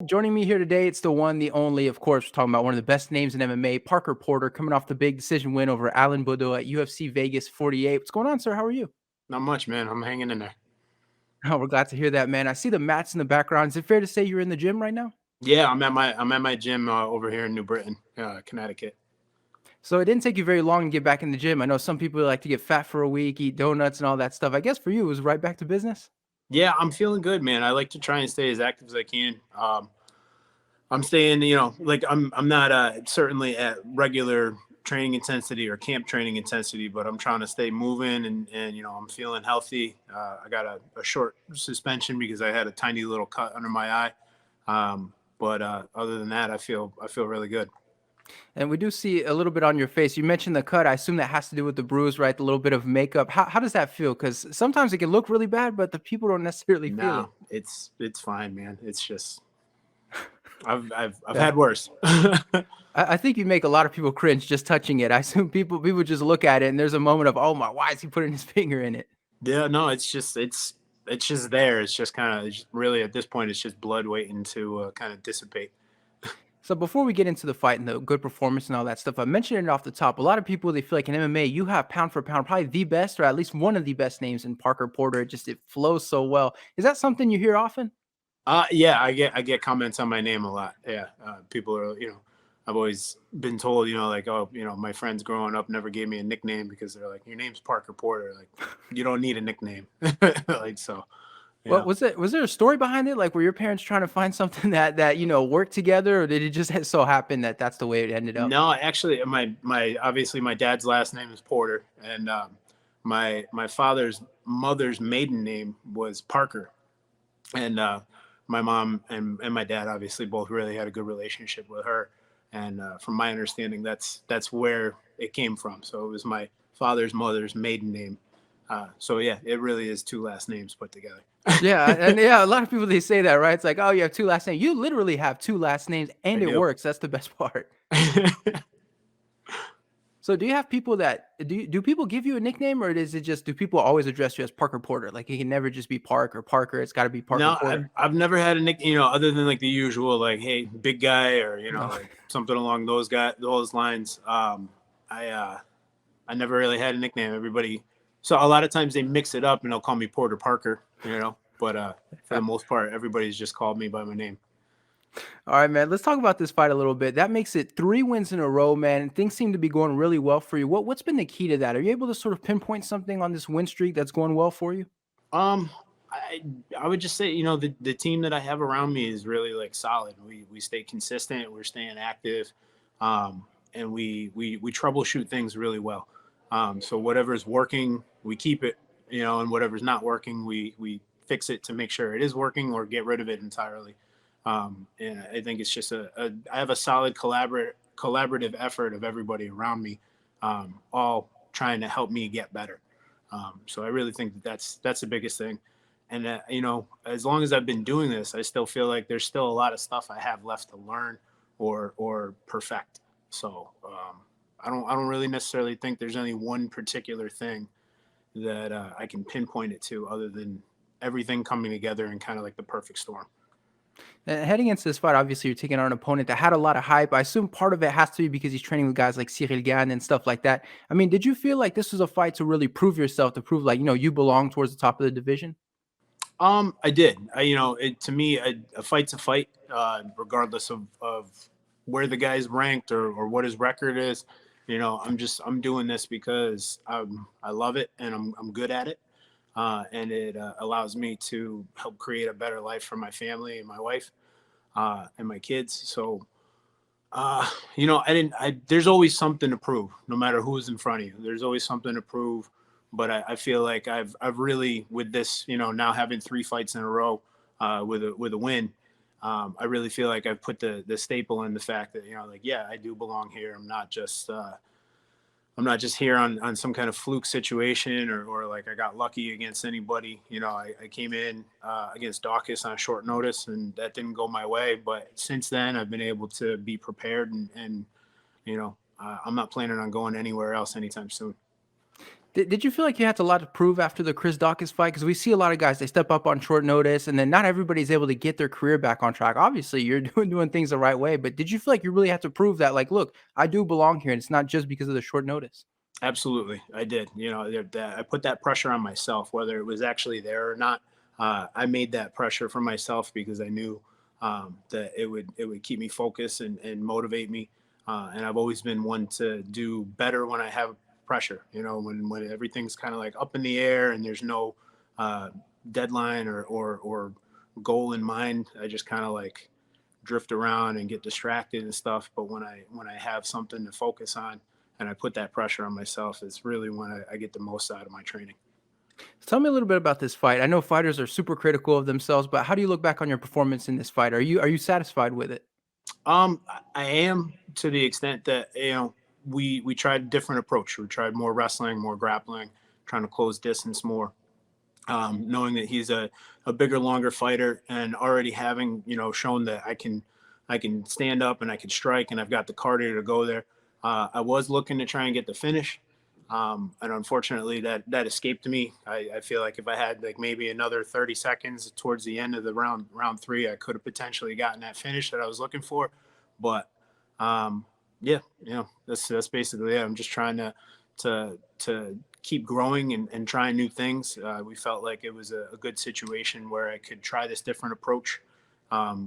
Joining me here today, it's the one, the only, of course, we're talking about one of the best names in MMA, Parker Porter, coming off the big decision win over Alan Baudot at UFC Vegas 48. What's going on, sir? How are you? Not much, man. I'm hanging in there. Oh, we're glad to hear that, man. I see the mats in the background. Is it fair to say you're in the gym right now? Yeah, I'm at my gym over here in New Britain, Connecticut. So it didn't take you very long to get back in the gym. I know some people like to get fat for a week, eat donuts and all that stuff. I guess for you, it was right back to business. Yeah, I'm feeling good, man. I like to try and stay as active as I can. I'm staying, like I'm not certainly at regular training intensity or camp training intensity, but I'm trying to stay moving and I'm feeling healthy. I got a short suspension because I had a tiny little cut under my eye. But other than that, I feel really good. And we do see a little bit on your face. You mentioned the cut. I assume that has to do with the bruise, right? The little bit of makeup. How does that feel? Because sometimes it can look really bad, but the people don't necessarily feel it. No, it's fine, man. It's just I've Yeah. had worse. I think you make a lot of people cringe just touching it. I assume people just look at it and there's a moment of, oh my, why is he putting his finger in it? Yeah, no, it's just there. It's just kind of really at this point, it's just blood waiting to kind of dissipate. So before we get into the fight and the good performance and all that stuff, I mentioned it off the top. A lot of people they feel like in MMA, you have pound for pound, probably the best or at least one of the best names in Parker Porter. It flows so well. Is that something you hear often? Yeah, I get comments on my name a lot. Yeah, people are I've always been told like oh my friends growing up never gave me a nickname because they're like your name's Parker Porter, like you don't need a nickname. Like so Well, yeah. was there a story behind it? Like, were your parents trying to find something that worked together, or did it just so happen that that's the way it ended up? No, actually, my obviously my dad's last name is Porter, and my father's mother's maiden name was Parker, and my mom and my dad obviously both really had a good relationship with her, and from my understanding, that's where it came from. So it was my father's mother's maiden name. So yeah, it really is two last names put together. Yeah, and yeah, a lot of people they say that, right? It's like, oh, you have two last names. You literally have two last names, I and it do. works. That's the best part. So, do you have people that do people give you a nickname, or is it just do people always address you as Parker Porter? Like, it can never just be Park or Parker. It's got to be Parker No, I've Porter. I've never had a nick, other than like the usual, like, hey, big guy, or No. like something along those lines. I I never really had a nickname. Everybody, so a lot of times they mix it up and they'll call me Porter Parker, But for the most part, everybody's just called me by my name. All right, man. Let's talk about this fight a little bit. That makes it 3 wins in a row, man. And things seem to be going really well for you. What's been the key to that? Are you able to sort of pinpoint something on this win streak that's going well for you? Um, I I would just say, the team that I have around me is really like solid. We stay consistent. We're staying active, and we troubleshoot things really well. So whatever's working, we keep it, and whatever's not working, we fix it to make sure it is working or get rid of it entirely. And I think it's just I have a solid collaborative effort of everybody around me, all trying to help me get better. So I really think that that's the biggest thing. And as long as I've been doing this, I still feel like there's still a lot of stuff I have left to learn or perfect. So I don't really necessarily think there's any one particular thing that I can pinpoint it to, other than everything coming together in kind of like the perfect storm. Heading into this fight, obviously, you're taking on an opponent that had a lot of hype. I assume part of it has to be because he's training with guys like Cyril Gann and stuff like that. I mean, did you feel like this was a fight to really prove yourself, to prove like, you belong towards the top of the division? I did. To me, a fight's a fight, regardless of where the guy's ranked or what his record is. I'm doing this because I love it and I'm good at it, and it allows me to help create a better life for my family and my wife, and my kids. So, I didn't. There's always something to prove, no matter who's in front of you. There's always something to prove. But I feel like I've really, with this, now having 3 fights in a row, with a win, I really feel like I've put the staple in the fact that like, yeah, I do belong here. I'm not just here on some kind of fluke situation, or like I got lucky against anybody. I came in against Dawkins on short notice, and that didn't go my way. But since then, I've been able to be prepared, and I'm not planning on going anywhere else anytime soon. Did you feel like you had a lot to prove after the Chris Dawkins fight? Because we see a lot of guys, they step up on short notice, and then not everybody's able to get their career back on track. Obviously, you're doing things the right way, but did you feel like you really had to prove that, like, look, I do belong here, and it's not just because of the short notice? Absolutely, I did. You know, that I put that pressure on myself, whether it was actually there or not. I made that pressure for myself because I knew that it would keep me focused and motivate me. And I've always been one to do better when I have pressure. You know, when everything's kind of like up in the air and there's no uh, deadline or goal in mind, I just kind of like drift around and get distracted and stuff. But when I have something to focus on and I put that pressure on myself, it's really when I get the most out of my training. Tell me a little bit about this fight. I know fighters are super critical of themselves, but how do you look back on your performance in this fight? Are you satisfied with it? I am, to the extent that we tried a different approach. We tried more wrestling, more grappling, trying to close distance more. Knowing that he's a bigger, longer fighter, and already having shown that I can stand up and I can strike, and I've got the cardio to go there. I was looking to try and get the finish, and unfortunately that escaped me. I feel like if I had like maybe another 30 seconds towards the end of the round three, I could have potentially gotten that finish that I was looking for. But um, yeah, that's basically it. I'm just trying to keep growing and trying new things. We felt like it was a good situation where I could try this different approach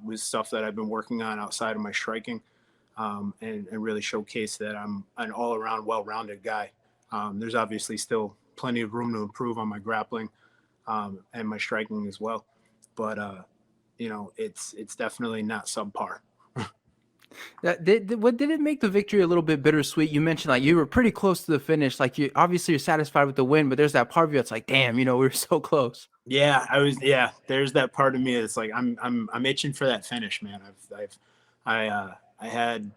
with stuff that I've been working on outside of my striking, and really showcase that I'm an all-around, well-rounded guy. There's obviously still plenty of room to improve on my grappling and my striking as well, but it's definitely not subpar. What did it make the victory a little bit bittersweet? You mentioned like you were pretty close to the finish. Like you obviously you're satisfied with the win, but there's that part of you that's like, damn, we were so close. Yeah, I was. Yeah, there's that part of me that's like I'm itching for that finish, man. I had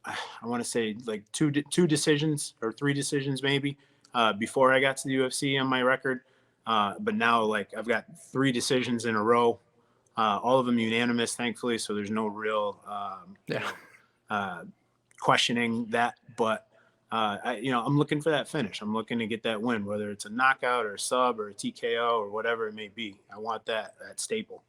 I want to say like two decisions or three decisions maybe before I got to the UFC on my record, but now like I've got three decisions in a row, all of them unanimous, thankfully. So there's no real Yeah. uh, questioning that. But I'm looking for that finish. I'm looking to get that win, whether it's a knockout or a sub or a TKO or whatever it may be. I want that staple.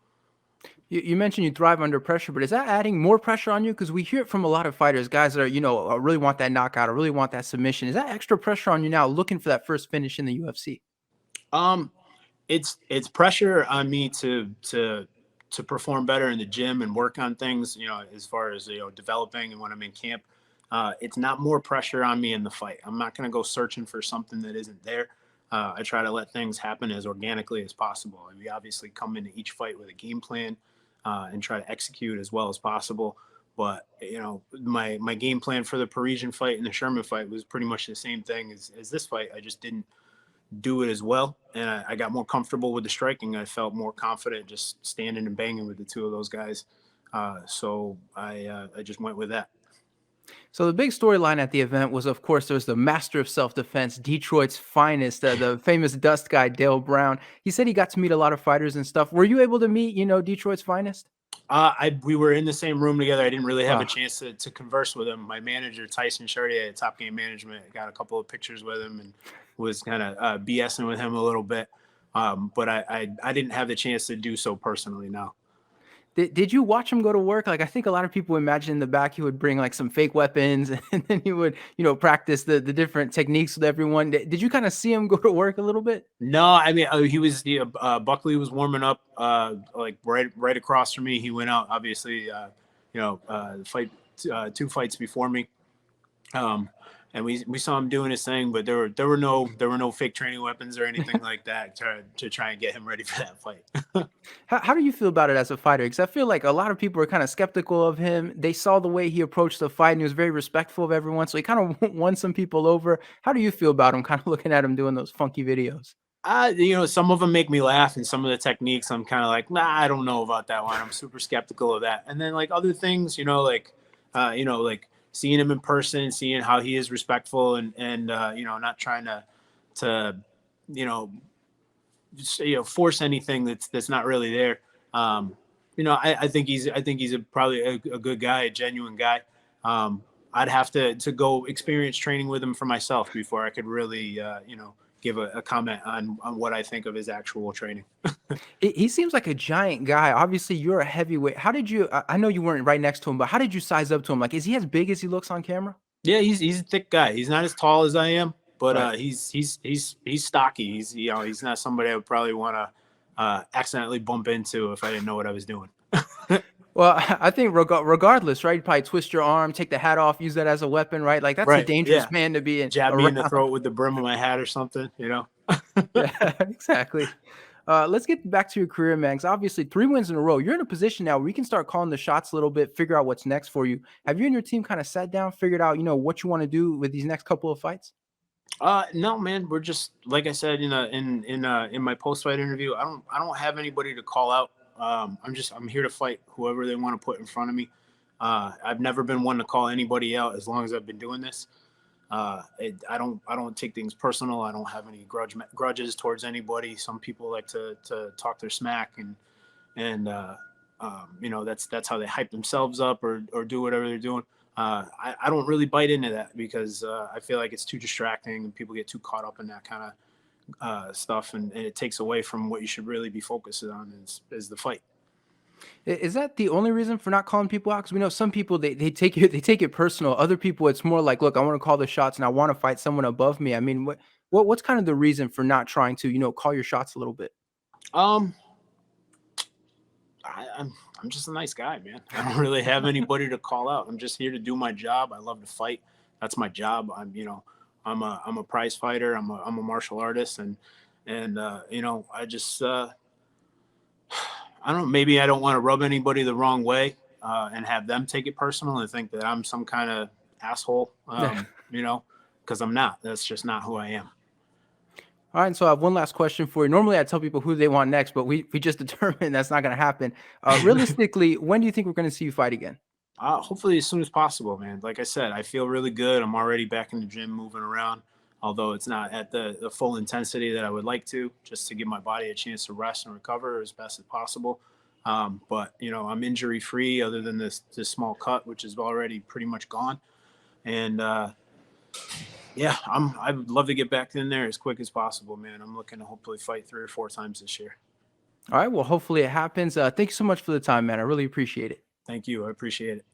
You mentioned you thrive under pressure, but is that adding more pressure on you? Because we hear it from a lot of fighters, guys that are, really want that knockout or really want that submission. Is that extra pressure on you now looking for that first finish in the UFC? Um, it's pressure on me to perform better in the gym and work on things. As far as developing and when I'm in camp, it's not more pressure on me in the fight. I'm not going to go searching for something that isn't there. I try to let things happen as organically as possible. And we obviously come into each fight with a game plan and try to execute as well as possible. But my game plan for the Parisian fight and the Sherman fight was pretty much the same thing as this fight. I just didn't do it as well, and I got more comfortable with the striking. I felt more confident just standing and banging with the two of those guys. So I just went with that. So the big storyline at the event was, of course, there was the master of self-defense, Detroit's finest, the famous Dust guy, Dale Brown. He said he got to meet a lot of fighters and stuff. Were you able to meet, Detroit's finest? We were in the same room together. I didn't really have a Ah. chance to converse with him. My manager Tyson Chartier at Top Game Management got a couple of pictures with him and was kind of BSing with him a little bit. But I didn't have the chance to do so personally. Now. Did you watch him go to work? Like, I think a lot of people imagine in the back he would bring like some fake weapons and then he would, practice the different techniques with everyone. Did you kind of see him go to work a little bit? No, I mean he was Buckley was warming up like right across from me. He went out obviously fight two fights before me. Um, and we saw him doing his thing, but there were no fake training weapons or anything like that to try and get him ready for that fight. How do you feel about it as a fighter? Because I feel like a lot of people are kind of skeptical of him. They saw the way he approached the fight and he was very respectful of everyone. So he kind of won some people over. How do you feel about him kind of looking at him doing those funky videos? Some of them make me laugh, and some of the techniques I'm kind of like, nah, I don't know about that one. I'm super skeptical of that. And then like other things, like seeing him in person, seeing how he is respectful and not trying to you know force anything that's not really there. I think he's probably a good guy, a genuine guy. I'd have to go experience training with him for myself before I could really give a comment on what I think of his actual training. He seems like a giant guy. Obviously, you're a heavyweight. How did you I know you weren't right next to him, but how did you size up to him? Like, is he as big as he looks on camera? Yeah, he's a thick guy. He's not as tall as I am, but Right. he's stocky. He's he's not somebody I would probably want to accidentally bump into if I didn't know what I was doing. Well, I think regardless, right? You probably twist your arm, take the hat off, use that as a weapon, right? Like, that's a Right? dangerous Yeah. man to be in Jab me in the around. throat with the brim of my hat or something. You know. Yeah, exactly. Let's get back to your career, man. 'Cause obviously, 3 wins in a row. You're in a position now where you can start calling the shots a little bit, figure out what's next for you. Have you and your team kinda sat down, figured out, what you wanna do with these next couple of fights? No, man. We're just like I said in my post fight interview. I don't have anybody to call out. I'm here to fight whoever they want to put in front of me. I've never been one to call anybody out as long as I've been doing this. I don't take things personal. I don't have any grudges towards anybody. Some people like to talk their smack and that's how they hype themselves up or do whatever they're doing. I don't really bite into that because I feel like it's too distracting and people get too caught up in that kind of stuff and it takes away from what you should really be focused on is the fight. Is that the only reason for not calling people out? Because we know some people they take it personal. Other people, it's more like, look, I want to call the shots and I want to fight someone above me. I mean, what's kind of the reason for not trying to call your shots a little bit? Um, I'm just a nice guy, man. I don't really have anybody to call out. I'm just here to do my job. I love to fight. That's my job. I'm a prize fighter. I'm a martial artist, and I just I don't know. Maybe I don't want to rub anybody the wrong way and have them take it personal and think that I'm some kind of asshole. Because I'm not. That's just not who I am. All right, so I have one last question for you. Normally, I tell people who they want next, but we just determined that's not going to happen. Realistically, when do you think we're going to see you fight again? Hopefully as soon as possible, man. Like I said, I feel really good. I'm already back in the gym, moving around, although it's not at the full intensity that I would like to, just to give my body a chance to rest and recover as best as possible. But I'm injury free, other than this small cut, which is already pretty much gone. And yeah, I would love to get back in there as quick as possible, man. I'm looking to hopefully fight 3 or 4 times this year. All right, well, hopefully it happens. Thank you so much for the time, man. I really appreciate it. Thank you. I appreciate it.